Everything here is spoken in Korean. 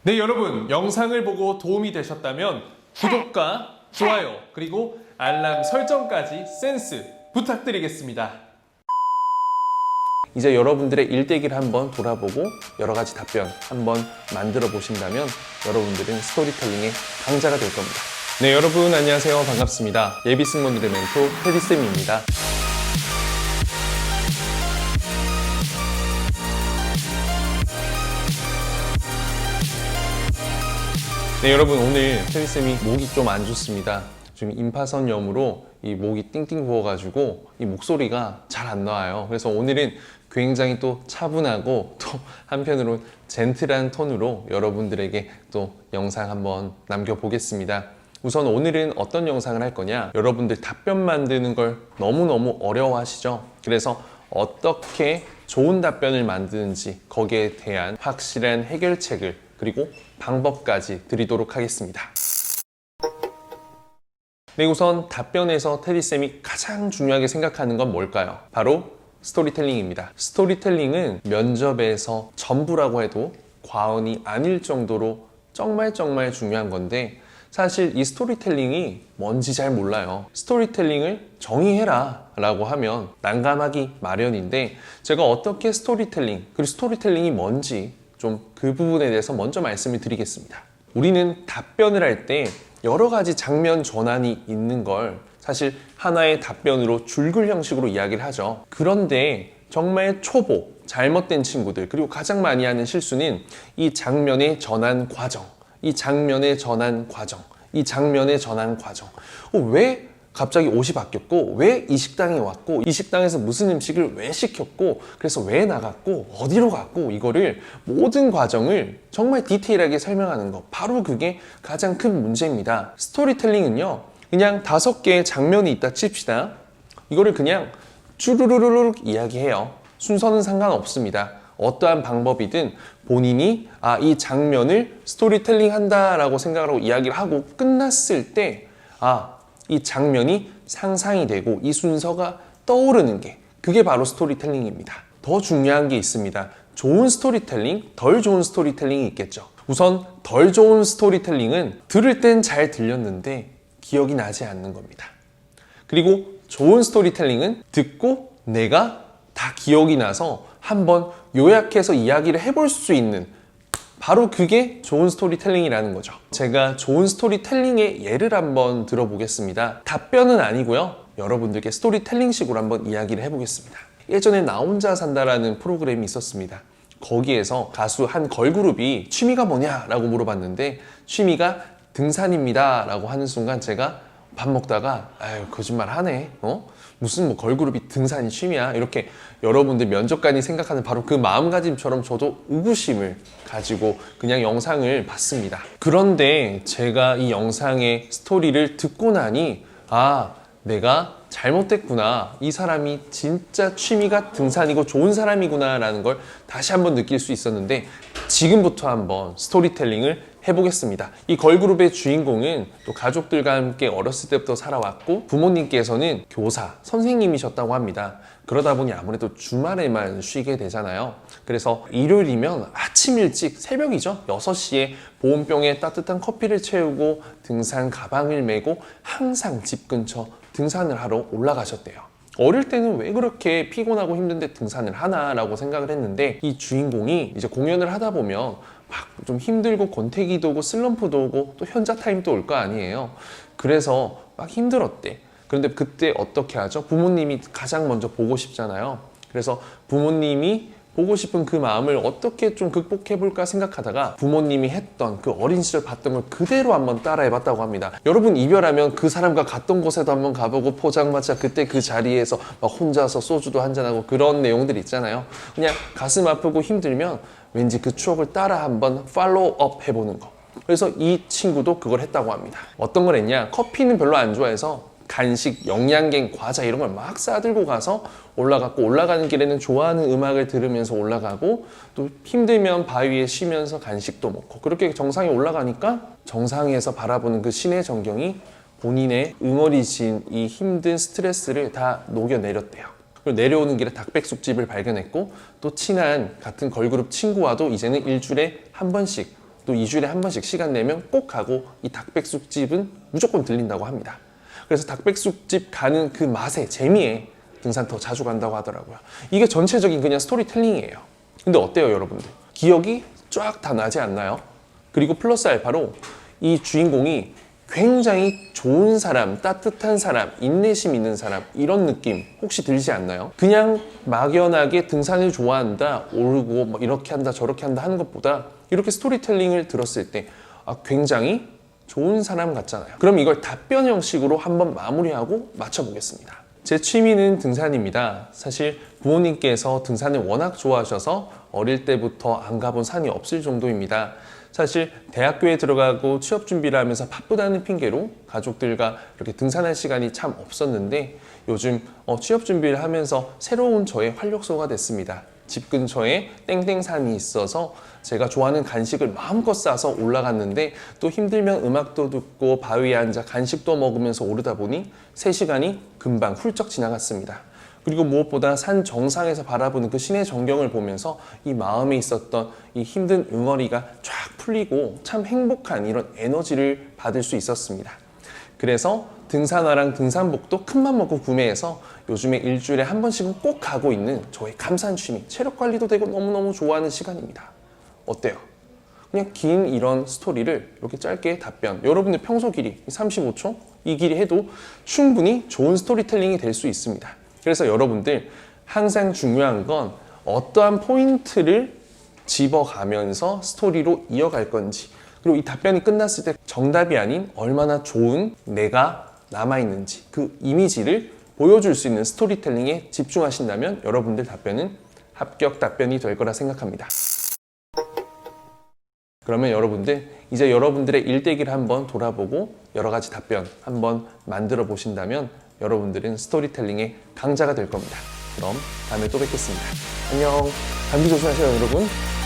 네, 여러분 영상을 보고 도움이 되셨다면 구독과 좋아요 그리고 알람 설정까지 센스 부탁드리겠습니다. 이제 여러분들의 일대기를 한번 돌아보고 여러 가지 답변 한번 만들어 보신다면 여러분들은 스토리텔링의 강자가 될 겁니다. 네, 여러분 안녕하세요. 반갑습니다. 예비 승무원들의 멘토 테디쌤입니다. 네, 여러분 오늘 테디쌤이 목이 좀 안 좋습니다. 지금 임파선염으로 이 목이 띵띵 부어가지고 이 목소리가 잘 안 나와요. 그래서 오늘은 굉장히 또 차분하고 또 한편으로 젠틀한 톤으로 여러분들에게 또 영상 한번 남겨보겠습니다. 우선 오늘은 어떤 영상을 할 거냐, 여러분들 답변 만드는 걸 너무너무 어려워하시죠? 그래서 어떻게 좋은 답변을 만드는지 거기에 대한 확실한 해결책을 그리고 방법까지 드리도록 하겠습니다. 네, 우선 답변에서 테디쌤이 가장 중요하게 생각하는 건 뭘까요? 바로 스토리텔링입니다. 스토리텔링은 면접에서 전부라고 해도 과언이 아닐 정도로 정말 중요한 건데, 사실 이 스토리텔링이 뭔지 잘 몰라요. 스토리텔링을 정의해라 라고 하면 난감하기 마련인데, 제가 어떻게 스토리텔링, 그리고 스토리텔링이 뭔지 좀 그 부분에 대해서 먼저 말씀을 드리겠습니다. 우리는 답변을 할 때 여러 가지 장면 전환이 있는 걸 사실 하나의 답변으로 줄글 형식으로 이야기를 하죠. 그런데 정말 초보, 잘못된 친구들, 그리고 가장 많이 하는 실수는 이 장면의 전환 과정, 이 장면의 전환 과정, 이 장면의 전환 과정. 왜 갑자기 옷이 바뀌었고, 왜 이 식당에 왔고, 이 식당에서 무슨 음식을 왜 시켰고, 그래서 왜 나갔고, 어디로 갔고, 이거를 모든 과정을 정말 디테일하게 설명하는 것, 바로 그게 가장 큰 문제입니다. 스토리텔링은요, 그냥 5개의 장면이 있다 칩시다. 이거를 그냥 쭈루루루룩 이야기해요. 순서는 상관없습니다. 어떠한 방법이든 본인이 이 장면을 스토리텔링 한다라고 생각을 하고 이야기를 하고 끝났을 때 이 장면이 상상이 되고 이 순서가 떠오르는 게, 그게 바로 스토리텔링입니다. 더 중요한 게 있습니다. 좋은 스토리텔링, 덜 좋은 스토리텔링이 있겠죠. 우선 덜 좋은 스토리텔링은 들을 땐 잘 들렸는데 기억이 나지 않는 겁니다. 그리고 좋은 스토리텔링은 듣고 내가 다 기억이 나서 한번 요약해서 이야기를 해볼 수 있는, 바로 그게 좋은 스토리텔링이라는 거죠. 제가 좋은 스토리텔링의 예를 한번 들어보겠습니다. 답변은 아니고요, 여러분들께 스토리텔링식으로 한번 이야기를 해보겠습니다. 예전에 나 혼자 산다라는 프로그램이 있었습니다. 거기에서 가수 한 걸그룹이 취미가 뭐냐라고 물어봤는데 취미가 등산입니다 라고 하는 순간 제가 밥 먹다가 거짓말 하네, 무슨 걸그룹이 등산이 취미야, 이렇게 여러분들 면접관이 생각하는 바로 그 마음가짐처럼 저도 의구심을 가지고 그냥 영상을 봤습니다. 그런데 제가 이 영상의 스토리를 듣고 나니 내가 잘못됐구나, 이 사람이 진짜 취미가 등산이고 좋은 사람이구나 라는 걸 다시 한번 느낄 수 있었는데, 지금부터 한번 스토리텔링을 해보겠습니다. 이 걸그룹의 주인공은 또 가족들과 함께 어렸을 때부터 살아왔고, 부모님께서는 교사, 선생님이셨다고 합니다. 그러다 보니 아무래도 주말에만 쉬게 되잖아요. 그래서 일요일이면 아침 일찍, 새벽이죠, 6시에 보온병에 따뜻한 커피를 채우고 등산 가방을 메고 항상 집 근처 등산을 하러 올라가셨대요. 어릴 때는 왜 그렇게 피곤하고 힘든데 등산을 하나 라고 생각을 했는데, 이 주인공이 이제 공연을 하다 보면 막 좀 힘들고 권태기도 오고 슬럼프도 오고 또 현자 타임도 올 거 아니에요. 그래서 막 힘들었대. 그런데 그때 어떻게 하죠? 부모님이 가장 먼저 보고 싶잖아요. 그래서 부모님이 보고 싶은 그 마음을 어떻게 좀 극복해볼까 생각하다가 부모님이 했던 그 어린 시절 봤던 걸 그대로 한번 따라해봤다고 합니다. 여러분, 이별하면 그 사람과 갔던 곳에도 한번 가보고 포장마차 그때 그 자리에서 막 혼자서 소주도 한잔하고 그런 내용들 있잖아요. 그냥 가슴 아프고 힘들면 왠지 그 추억을 따라 한번 팔로우업 해보는 거. 그래서 이 친구도 그걸 했다고 합니다. 어떤 걸 했냐, 커피는 별로 안 좋아해서 간식, 영양갱, 과자 이런 걸 막 싸들고 가서 올라갔고, 올라가는 길에는 좋아하는 음악을 들으면서 올라가고, 또 힘들면 바위에 쉬면서 간식도 먹고, 그렇게 정상에 올라가니까 정상에서 바라보는 그 신의 전경이 본인의 응어리진 이 힘든 스트레스를 다 녹여내렸대요. 그리고 내려오는 길에 닭백숙집을 발견했고, 또 친한 같은 걸그룹 친구와도 이제는 일주일에 한 번씩 또 2주일에 한 번씩 시간 내면 꼭 가고 이 닭백숙집은 무조건 들린다고 합니다. 그래서 닭백숙집 가는 그 맛에 재미에 등산 더 자주 간다고 하더라고요. 이게 전체적인 그냥 스토리텔링이에요. 근데 어때요, 여러분들? 기억이 쫙 다 나지 않나요? 그리고 플러스 알파로 이 주인공이 굉장히 좋은 사람, 따뜻한 사람, 인내심 있는 사람, 이런 느낌 혹시 들지 않나요? 그냥 막연하게 등산을 좋아한다, 오르고 뭐 이렇게 한다 저렇게 한다 하는 것보다 이렇게 스토리텔링을 들었을 때 굉장히 좋은 사람 같잖아요. 그럼 이걸 답변 형식으로 한번 마무리하고 맞춰보겠습니다. 제 취미는 등산입니다. 사실 부모님께서 등산을 워낙 좋아하셔서 어릴 때부터 안 가본 산이 없을 정도입니다. 사실 대학교에 들어가고 취업 준비를 하면서 바쁘다는 핑계로 가족들과 이렇게 등산할 시간이 참 없었는데 요즘 취업 준비를 하면서 새로운 저의 활력소가 됐습니다. 집 근처에 땡땡산이 있어서 제가 좋아하는 간식을 마음껏 싸서 올라갔는데 또 힘들면 음악도 듣고 바위에 앉아 간식도 먹으면서 오르다 보니 3시간이 금방 훌쩍 지나갔습니다. 그리고 무엇보다 산 정상에서 바라보는 그 신의 전경을 보면서 이 마음에 있었던 이 힘든 응어리가 쫙 풀리고 참 행복한 이런 에너지를 받을 수 있었습니다. 그래서 등산화랑 등산복도 큰맘 먹고 구매해서 요즘에 일주일에 한 번씩은 꼭 가고 있는 저의 감사한 취미, 체력 관리도 되고 너무너무 좋아하는 시간입니다. 어때요? 그냥 긴 이런 스토리를 이렇게 짧게 답변, 여러분들 평소 길이 35초? 이 길이 해도 충분히 좋은 스토리텔링이 될 수 있습니다. 그래서 여러분들 항상 중요한 건 어떠한 포인트를 집어가면서 스토리로 이어갈 건지, 그리고 이 답변이 끝났을 때 정답이 아닌 얼마나 좋은 내가 남아있는지 그 이미지를 보여줄 수 있는 스토리텔링에 집중하신다면 여러분들 답변은 합격 답변이 될 거라 생각합니다. 그러면 여러분들 이제 여러분들의 일대기를 한번 돌아보고 여러 가지 답변 한번 만들어 보신다면 여러분들은 스토리텔링의 강자가 될 겁니다. 그럼 다음에 또 뵙겠습니다. 안녕. 감기 조심하세요, 여러분.